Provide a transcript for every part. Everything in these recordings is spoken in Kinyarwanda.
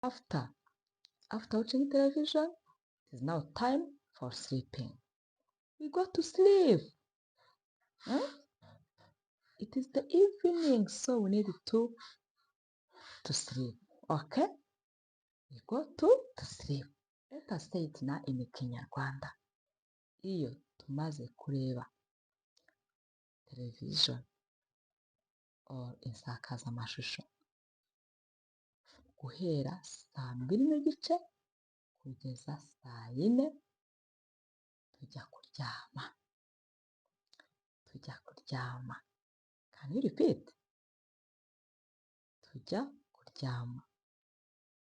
After watching television, it is now time for sleeping. We go to sleep. It is the evening, so we need to sleep. Okay? We go to sleep. Let us say it now in Kinyarwanda. Iyo tumaze kureba television or insakazamashusho guhera 2:30 kugeza 4:00 tujya kuryama. Can you repeat? Tujya kuryama.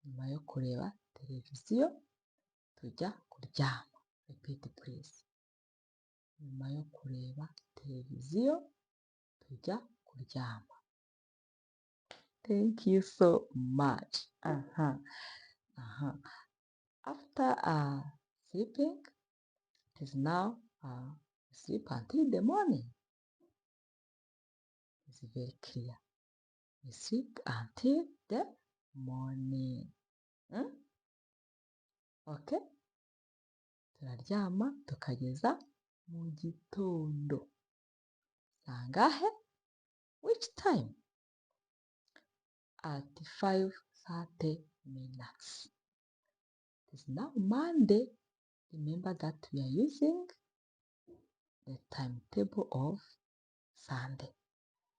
Nyuma yo kureba televiziyo tujya kuryama. Repeat please. Nyuma yo kureba televiziyo tujya kuryama. Thank you so much. After sleeping, it is now sleep until the morning. It's very clear. We sleep until the morning. Okay? Turaryama tukageza mu gitondo. Sangahe? Which time? At 5:30. It is now Monday. Remember that we are using the timetable of Sunday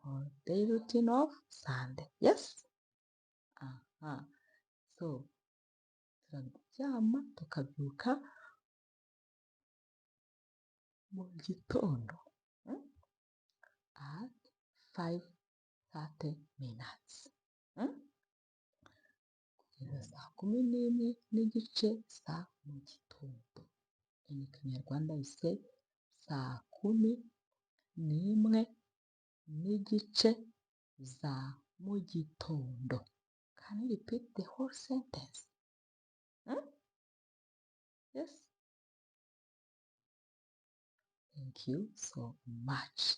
or daily routine of Sunday. Yes? So, turaryama tukabyuka mu gitondo at 5:30. Kugeza 11:30 za mu gitondo. In Kinyarwanda we say 11:30 za mu gitondo. Can you repeat the whole sentence? Yes? Thank you so much.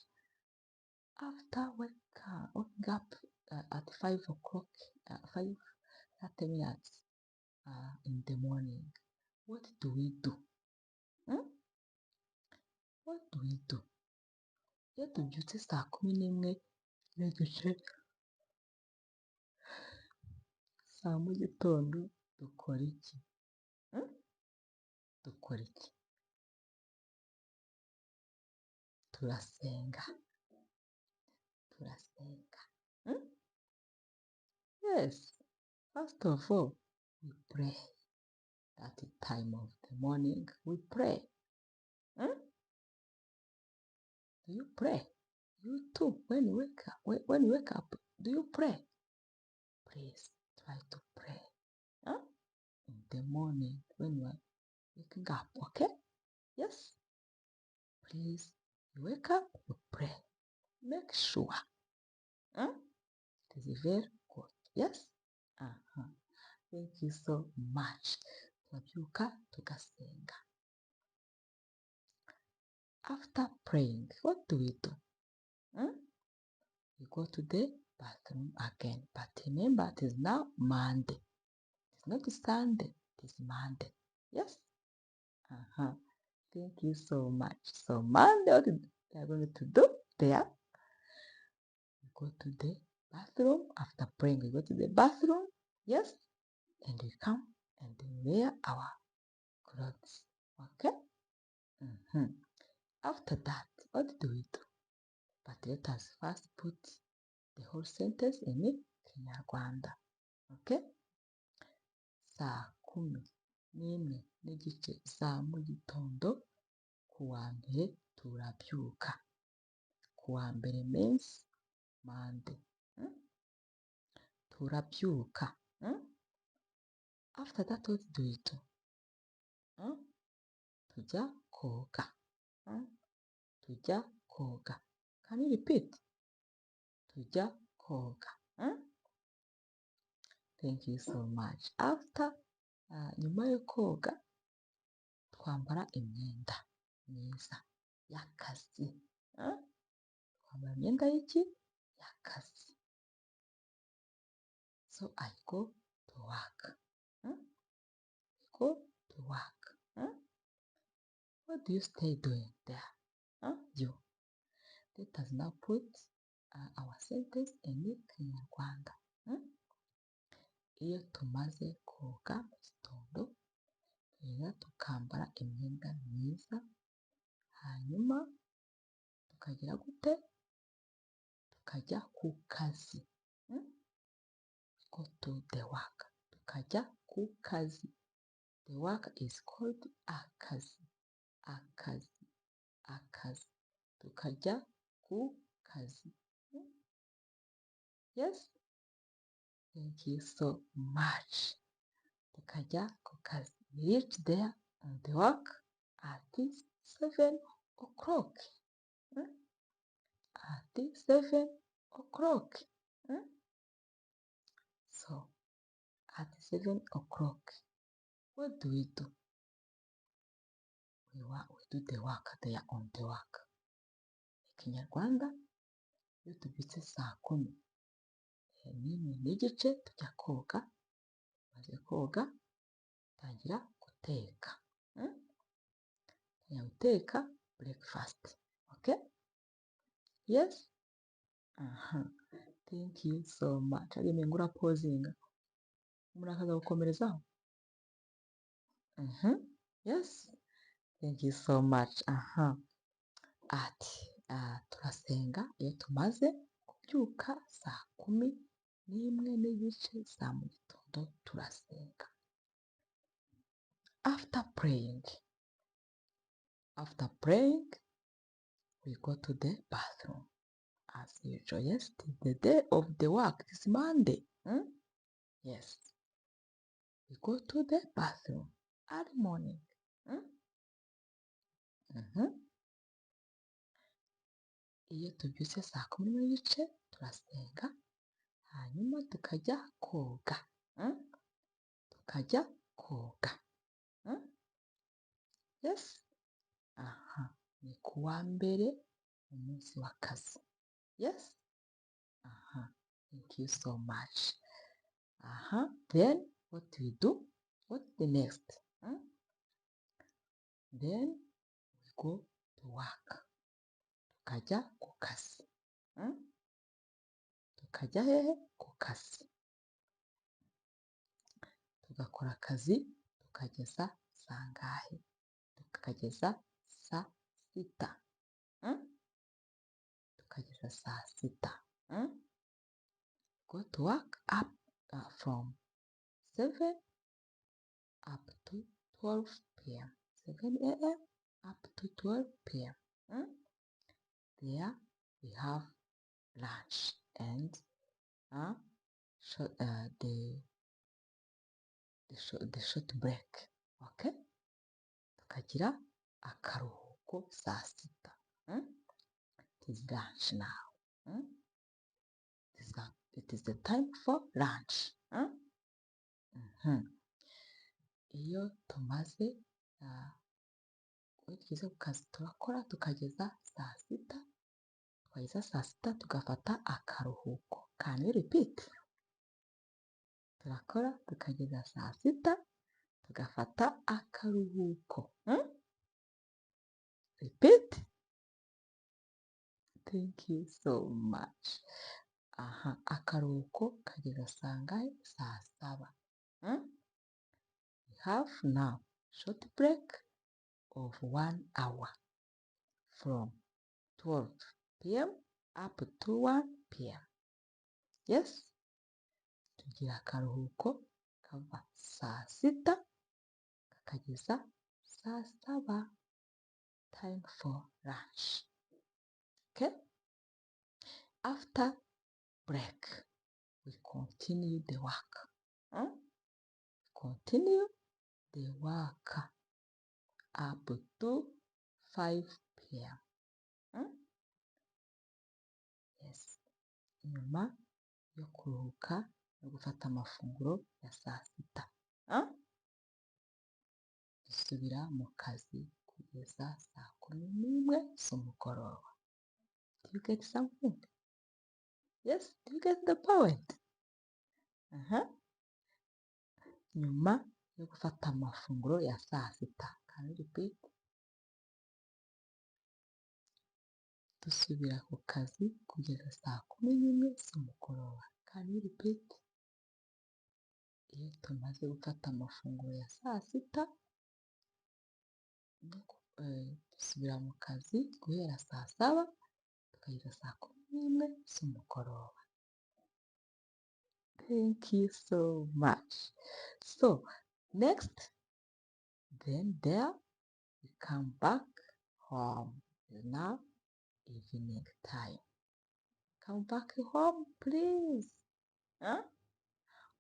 After waking up at 5:30 in the morning, what do we do? What do we do? Iyo tubyutse 11:30 za mu gitondo dukora iki? Turasenga. Yes. First of all, we pray. At the time of the morning, we pray. Do you pray? You too, when you wake up, do you pray? Please try to pray. In the morning when you are waking up, okay? Yes? Please, you wake up, you pray. Make sure. It is very good. Yes? Thank you so much. Turabyuka tugasenga. After praying, what do we do? We go to the bathroom again. But remember, it is now Monday. It is not Sunday. It is Monday. Yes? Thank you so much. So Monday, what we are going to do there? We go to the bathroom. After praying, we go to the bathroom. Yes? And we come and we wear our clothes. Okay? After that, what do we do? But let us first put the whole sentence in Kinyarwanda. Okay? 11:30 za mu gitondo kuwa mbere turabyuka. Kuwa mbere means Monday. Turabyuka. After that, what do we do? Tujya koga. Tujya koga. Can you repeat? Tujya koga. Thank you so much. After, nyuma yo koga, twambara imyenda myiza y'akazi. Twambara imyenda y'iki? Y'akazi. So I go to work. go to work. What do you stay doing there? You. Let us now put our sentence in Kinyarwanda. Iyo tumaze koga mu gitondo, tugenda tukambara imyenda myiza, hanyuma tukagira gute? Tukajya ku kazi. Go to the work. Tukajya ku kazi. The work is called akazi. Akazi. Akazi. Tukajya ku kazi. Yes? Thank you so much. Tukajya ku kazi. We reach there on the work at 7 o'clock. At 7 o'clock. So, at 7 o'clock, what do we do? We do the work. They are on the work. Ikinyarwanda, iyo tubyutse 10:11 tujya koga. Maze koga, tangira guteka. Tangira guteka breakfast. Okay? Yes? Thank you so much. Ageme ngura pozinga. Murakaza gukomerezaho. Yes? Thank you so much. Turasenga iyo tumaze kubyuka 10:11 za mu gitondo turasenga. After praying, we go to the bathroom. As usual, yes, the day of the work is Monday. Yes. We go to the bathroom early morning. Iyo tubyutse 10:11 turasenga, hanyuma tukajya koga. Tukajya koga. Yes? Ni kuwa mbere umunsi w'akazi. Yes? Thank you so much. Then what do we do? What's the next? Then we go to work. Tukajya ku kazi. Tukajya hehe? Ku kazi. Tugakora akazi tukageza sangahe? Tukageza 6:00. Tukageza 6:00. Go to work up from 7 up to 12 p.m. 7 a.m. up to 12 p.m. There we have lunch and the short break. Okay? Tukagira akaruhuko 6:00. It is lunch now. It is the time for lunch. Iyo tumaze tugeze ku kazi turakora tukageza 6:00. Twageza 6:00 tugafata akaruhuko. Can you repeat? Turakora tukageza 6:00 tugafata akaruhuko. Repeat. Thank you so much. Akaruhuko kageza sangahe? 7:00. We have now short break of 1 hour from 12 p.m. up to 1 p.m. Yes? Tugira akaruhuko kava 6:00 kakageza 7:00. Time for lunch. Okay? After break, we continue the work. Continue the work up to 5 p.m. Yes. Nyuma yo kuruhuka no gufata amafunguro ya 6:00. Dusubira mu kazi kugeza 11:00 z'umugoroba. Do you get something? Yes? Do you get the point? Nyuma yo gufata amafunguro ya saa sita. Can you repeat? Dusubira ku kazi kugeza saa 11 z'umugoroba. Can you repeat? Iyo tumaze gufata amafunguro ya saa sita, dusubira mu kazi guhera saa 7 tukageza saa 11 z'umugoroba. Thank you so much. So, next, then there we come back home. Now, evening time. Come back home, please. Huh?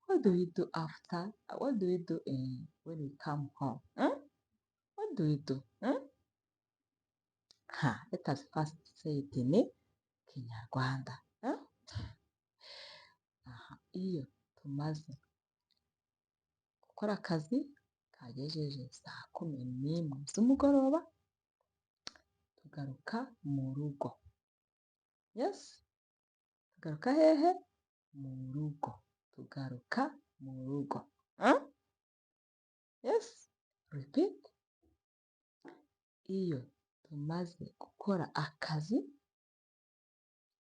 What do we do after? What do we do when we come home? Huh? What do we do? Huh? Let us first say it in Kinyarwanda. Huh? Iyo tumaze gukora akazi kagejeje saa 11 z'umugoroba, tugaruka mu rugo. Yes? Tugaruka hehe? Mu rugo. Tugaruka mu rugo. Huh? Yes? Repeat. Iyo tumaze gukora akazi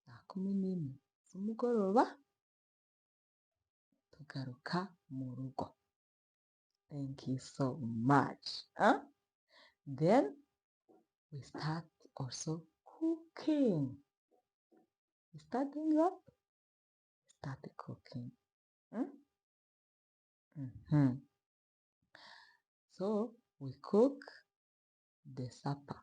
saa 11 z'umugoroba, tugaruka mu rugo. Thank you so much. Huh? Then we start also cooking. We start doing what? We start cooking. So we cook the supper.